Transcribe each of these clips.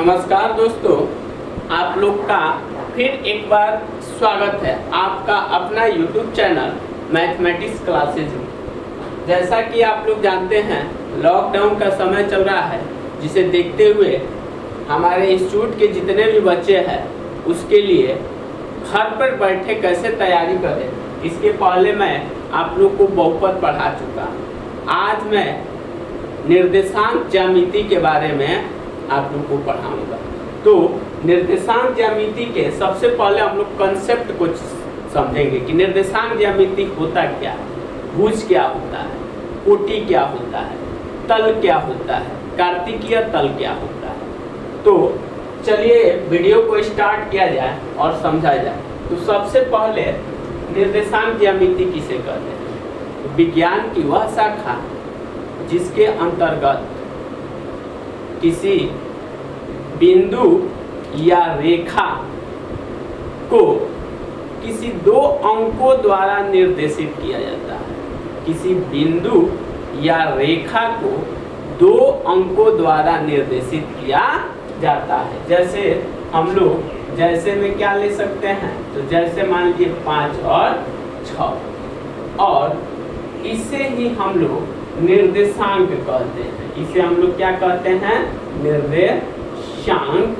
नमस्कार दोस्तों, आप लोग का फिर एक बार स्वागत है आपका अपना YouTube चैनल मैथमेटिक्स क्लासेज में। जैसा कि आप लोग जानते हैं, लॉकडाउन का समय चल रहा है, जिसे देखते हुए हमारे इंस्टीट्यूट के जितने भी बच्चे हैं उसके लिए घर पर बैठे कैसे तैयारी करें, इसके पहले मैं आप लोग को बहुपद पढ़ा चुका। आज मैं निर्देशांक ज्यामिति के बारे में आप लोग को पढ़ाऊंगा। तो निर्देशांक ज्यामिति के सबसे पहले हम लोग कंसेप्ट को समझेंगे कि निर्देशांक ज्यामिति होता क्या है, भुज क्या होता है, कोटि क्या होता है, तल क्या होता है, कार्तिकीय तल क्या होता है। तो चलिए वीडियो को स्टार्ट किया जाए और समझा जाए। तो सबसे पहले निर्देशांक ज्यामिति किसे कहते हैं? विज्ञान की वह शाखा जिसके अंतर्गत किसी बिंदु या रेखा को किसी दो अंकों द्वारा निर्देशित किया जाता है। किसी बिंदु या रेखा को दो अंकों द्वारा निर्देशित किया जाता है। जैसे हम लोग जैसे में क्या ले सकते हैं, तो जैसे मान लीजिए 5 और 6, और इसे ही हम लोग निर्देशांक कहते हैं। इसे हम लोग क्या कहते हैं? निर्देशांक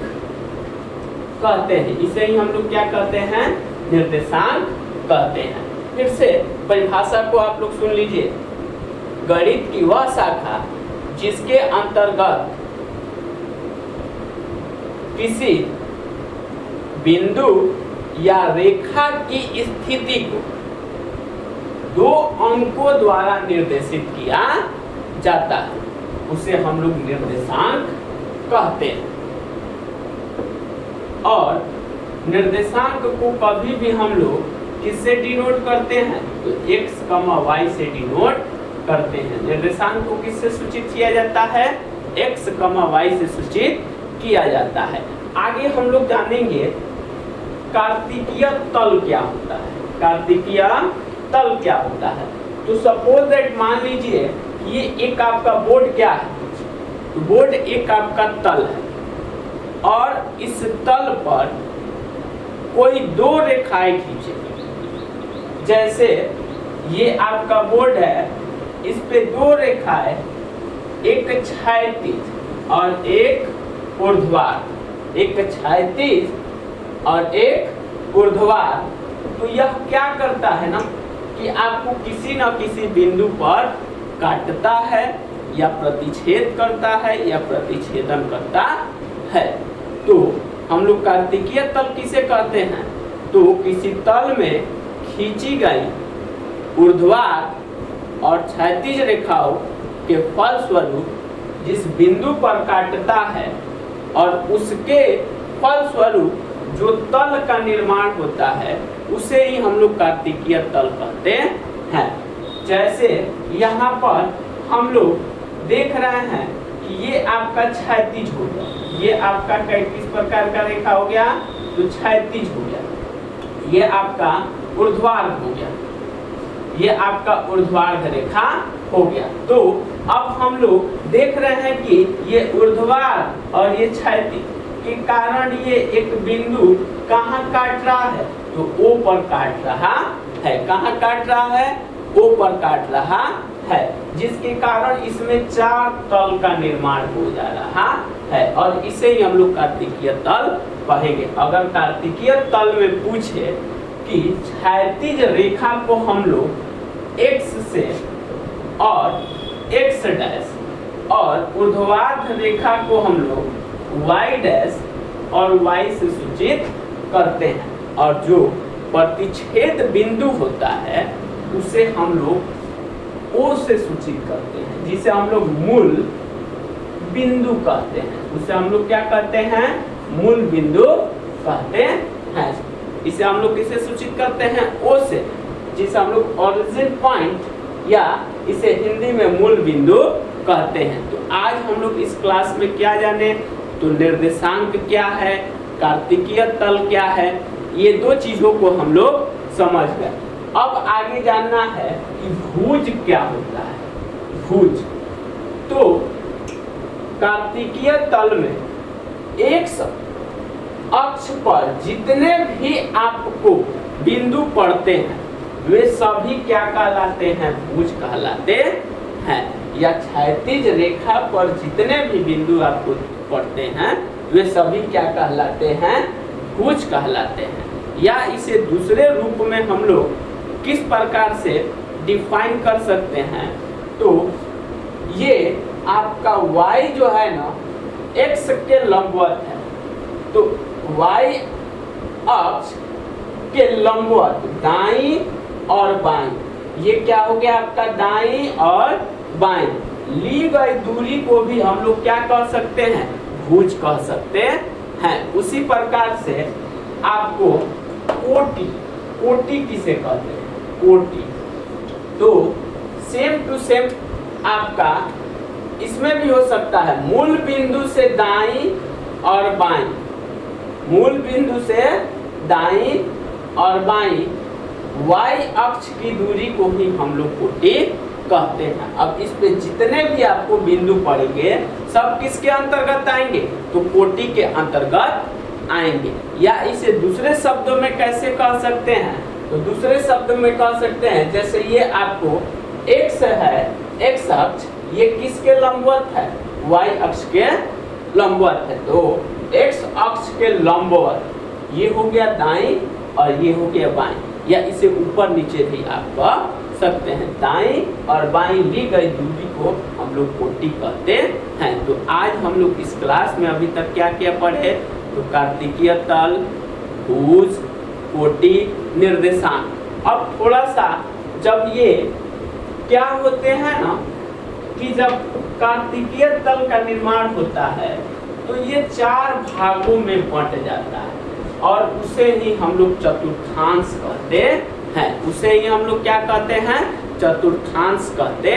कहते हैं। इसे ही हम लोग क्या कहते हैं? निर्देशांक कहते हैं। फिर से परिभाषा को आप लोग सुन लीजिए। गणित की वह शाखा जिसके अंतर्गत किसी बिंदु या रेखा की स्थिति को दो अंकों द्वारा निर्देशित किया जाता है, उसे हम लोग निर्देशांक कहते हैं। और निर्देशांक को कभी भी हम लोग किससे डिनोट करते हैं? तो x, y से डिनोट करते हैं। निर्देशांक को किससे सूचित किया जाता है? x, y से सूचित किया जाता है। आगे हम लोग जानेंगे कार्तिकीय तल क्या होता है। कार्तिकीय तल क्या होता है? तो सपोज दैट मान लीजिए ये एक आपका बोर्ड क्या है, तो बोर्ड एक आपका तल है और इस तल पर कोई दो रेखाएं खींचे। जैसे ये आपका बोर्ड है, इस पे दो रेखाएं, एक क्षैतिज और एक ऊर्ध्वाधर, एक क्षैतिज और एक ऊर्ध्वाधर। तो यह क्या करता है ना कि आपको किसी न किसी बिंदु पर काटता है या प्रतिच्छेद करता है या प्रतिच्छेदन करता है। तो हम लोग कार्तिकीय तल किसे कहते हैं? तो किसी तल में खींची गई ऊर्ध्वाधर और क्षैतिज रेखाओं के फलस्वरूप जिस बिंदु पर काटता है और उसके फलस्वरूप जो तल का निर्माण होता है, उसे ही हम लोग कार्तिकीय तल कहते हैं। जैसे यहाँ पर हम लोग देख रहे हैं कि ये आपका क्षैतिज हो गया, ये आपका किस प्रकार का रेखा हो गया? तो क्षैतिज हो गया। ये आपका ऊर्ध्वाधर हो गया, ये आपका ऊर्ध्वाधर रेखा हो गया। तो अब हम लोग देख रहे हैं कि ये ऊर्ध्वाधर और ये क्षैतिज के कारण ये एक बिंदु कहाँ काट रहा है? तो O पर काट रहा है। कहाँ काट रहा है? O पर काट रहा है, जिसके कारण इसमें चार तल का निर्माण हो जा रहा है और इसे ही हम लोग कार्तिकीय तल कहेंगे। अगर कार्तिकीय तल में पूछे कि क्षैतिज रेखा को हम लोग x से और x डैश और ऊर्ध्वाधर रेखा को हम लोग y डैश और y से सूचित करते हैं, और जो प्रतिच्छेद बिंदु होता है उसे हम लोग O से सूचित करते हैं, जिसे हम लोग मूल बिंदु कहते हैं। उसे हम लोग क्या कहते हैं? मूल बिंदु कहते हैं। इसे हम लोग किसे सूचित करते हैं? O से, जिसे हम लोग ओरिजिन पॉइंट या इसे हिंदी में मूल बिंदु कहते हैं। तो आज हम लोग इस क्लास में क्या जाने? तो निर्देशांक क्या है, कार्तिकीय तल क्या है, ये दो चीजों को हम लोग समझ गए। अब आगे जानना है कि भुज क्या होता है। भुज तो कार्तिकीय तल में एक्स अक्ष पर जितने भी आपको बिंदु पड़ते हैं वे सभी क्या कहलाते हैं? भुज कहलाते हैं। या क्षैतिज रेखा पर जितने भी बिंदु आपको पड़ते हैं वे सभी क्या कहलाते हैं? भुज कहलाते हैं। या इसे दूसरे रूप में हम लोग किस प्रकार से डिफाइन कर सकते हैं? तो ये आपका y जो है ना x के लंबवत है, तो y अक्ष के लंबवत दाईं और बाईं, ये क्या हो गया आपका? दाईं और बाईं ली गई दूरी को भी हम लोग क्या कह सकते हैं? भुज कह सकते हैं। उसी प्रकार से आपको कोटि, कोटि किसे कहते हैं? कोटि। तो सेम टू सेम आपका इसमें भी हो सकता है मूल बिंदु से दाईं और बाईं, मूल बिंदु से दाईं और बाईं y अक्ष की दूरी को ही हम लोग कोटि कहते हैं। अब इस पे जितने भी आपको बिंदु पड़ेंगे सब किसके अंतर्गत आएंगे? तो कोटि के अंतर्गत आएंगे। या इसे दूसरे शब्दों में कैसे कह सकते हैं? तो दूसरे शब्द में कह सकते हैं जैसे ये आपको x है, x अक्ष ये किसके लंबवत है? y अक्ष के लंबवत है। तो x अक्ष के लंबवत ये हो गया दाईं और ये हो गया बाईं, या इसे ऊपर नीचे भी आप कह सकते हैं। दाईं और बाईं ली गई दूरी को हम लोग कोटि कहते हैं। तो आज हम लोग इस क्लास में अभी तक क्या क्या पढ़े? तो कार्तिकीय तल, भुज, कोटि, निर्देशांक। अब थोड़ा सा जब ये क्या होते हैं ना कि जब कार्तिकीय तल का निर्माण होता है तो ये 4 भागों में बंट जाता है और उसे ही हम लोग चतुर्थांश कहते हैं। उसे ही हम लोग क्या कहते हैं? चतुर्थांश कहते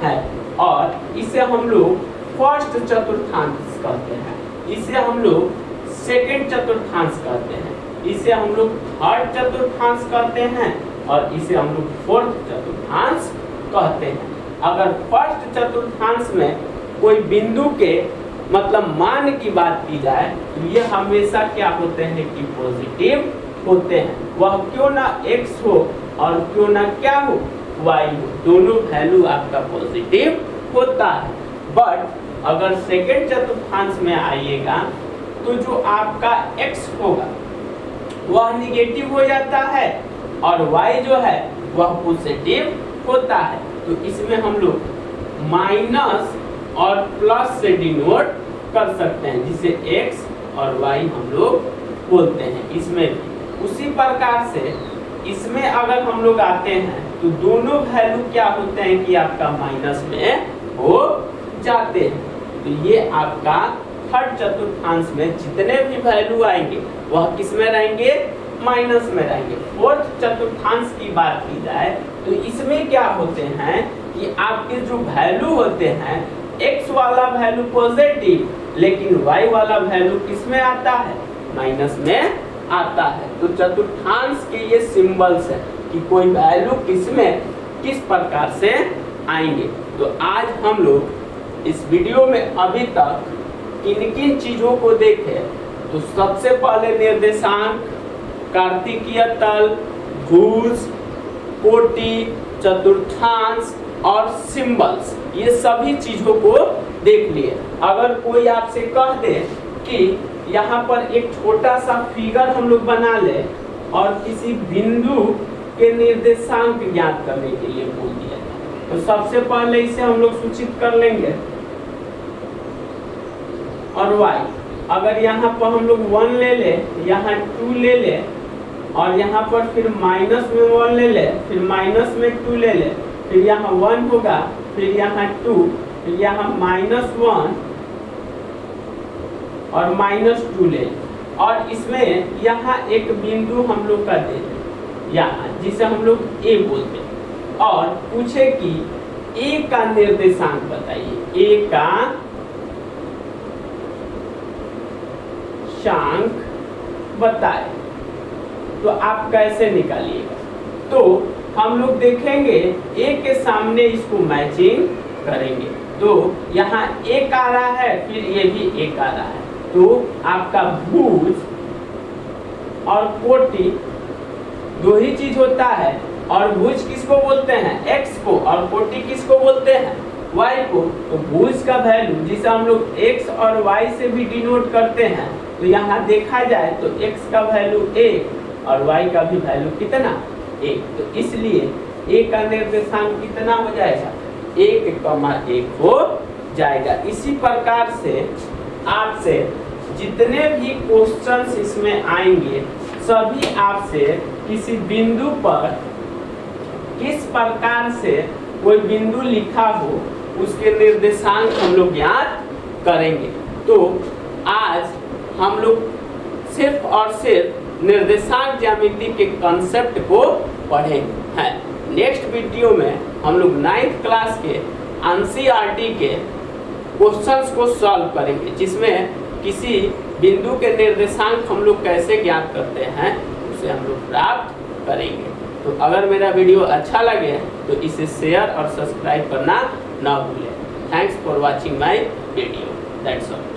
हैं। और इसे हम लोग फर्स्ट चतुर्थांश कहते हैं, इसे हम लोग सेकंड चतुर्थांश कहते हैं, इसे हम लोग थर्ड चतुर्थांश कहते हैं और इसे हम लोग फोर्थ चतुर्थांश कहते हैं। अगर फर्स्ट चतुर्थांश में कोई बिंदु के मतलब मान की बात की जाए तो ये हमेशा क्या होते हैं कि पॉजिटिव होते हैं। वह क्यों ना x हो और क्यों ना क्या हो, y हो, दोनों वैल्यू आपका पॉजिटिव होता है। बट अगर सेकंड चतुर्थांश में आइएगा तो जो आपका x होगा वह निगेटिव हो जाता है और y जो है वह पॉजिटिव होता है। तो इसमें हम लोग माइनस और प्लस से डिनोट कर सकते हैं, जिसे x और y हम लोग बोलते हैं। इसमें भी उसी प्रकार से इसमें अगर हम लोग आते हैं तो दोनों वैल्यू क्या होते हैं कि आपका माइनस में हो जाते हैं। तो ये आपका थर्ड चतुर्थांश में जितने भी वैल्यू आएंगे वह किस में रहेंगे? माइनस में रहेंगे। फोर्थ चतुर्थांश की बात की जाए तो इसमें क्या होते हैं कि आपके जो वैल्यू होते हैं x वाला वैल्यू पॉजिटिव, लेकिन y वाला वैल्यू किस में आता है? माइनस में आता है। तो चतुर्थांश के ये सिंबल्स है कि कोई वैल्यू किस में किस प्रकार से आएंगे। तो आज हम लोग इस वीडियो में अभी तक किन किन चीजों को देखे? तो सबसे पहले निर्देशांक, कार्तिकीय तल, भुज, कोटि, चतुर्थांश और सिंबल्स, ये सभी चीजों को देख लिए। अगर कोई आपसे कह दे कि यहाँ पर एक छोटा सा फिगर हम लोग बना ले और किसी बिंदु के निर्देशांक ज्ञात करने के लिए बोल दिया जाए, तो सबसे पहले इसे हम लोग सूचित कर लेंगे। और y अगर यहाँ पर हम लोग 1 ले ले, यहाँ 2 ले ले और यहाँ पर फिर माइनस में 1 ले ले, फिर माइनस में 2 ले ले, फिर यहाँ 1 होगा, फिर यहाँ 2, फिर यहाँ -1 और -2 ले, और इसमें यहाँ एक बिंदु हम लोग का दे यहाँ, जिसे हम लोग a बोलते हैं, और पूछे कि a का निर्देशांक बताइए, a का शांक बताए, तो आप कैसे निकालिएगा? तो हम लोग देखेंगे a के सामने इसको मैचिंग करेंगे। तो यहाँ 1 आ रहा है, फिर ये भी 1 आ रहा है, तो तो आपका भुज और कोटि दो ही चीज होता है, और भुज किसको बोलते हैं, x को, और कोटि किसको बोलते हैं, y को। तो भुज का वैल्यू जिसे हम लोग x और y से भी डिनोट करते हैं, तो यहाँ देखा जाए तो x का वैल्यू 1 और y का भी वैल्यू कितना 1, तो इसलिए a का निर्देशांक कितना हो जाएगा 1,1 हो जाएगा। इसी प्रकार से आपसे जितने भी क्वेश्चंस इसमें आएंगे सभी आपसे किसी बिंदु पर किस प्रकार से कोई बिंदु लिखा हो उसके निर्देशांक हम लोग ज्ञात करेंगे। तो आज हम लोग सिर्फ और सिर्फ निर्देशांक ज्यामिति के कॉन्सेप्ट को पढ़ेंगे हैं। नेक्स्ट वीडियो में हम लोग 9th क्लास के एनसीईआरटी के क्वेश्चंस को सॉल्व करेंगे, जिसमें किसी बिंदु के निर्देशांक हम लोग कैसे ज्ञात करते हैं उसे हम लोग प्राप्त करेंगे। तो अगर मेरा वीडियो अच्छा लगे तो इसे शेयर और सब्सक्राइब करना ना भूलें। Thanks for watching my video, that's all.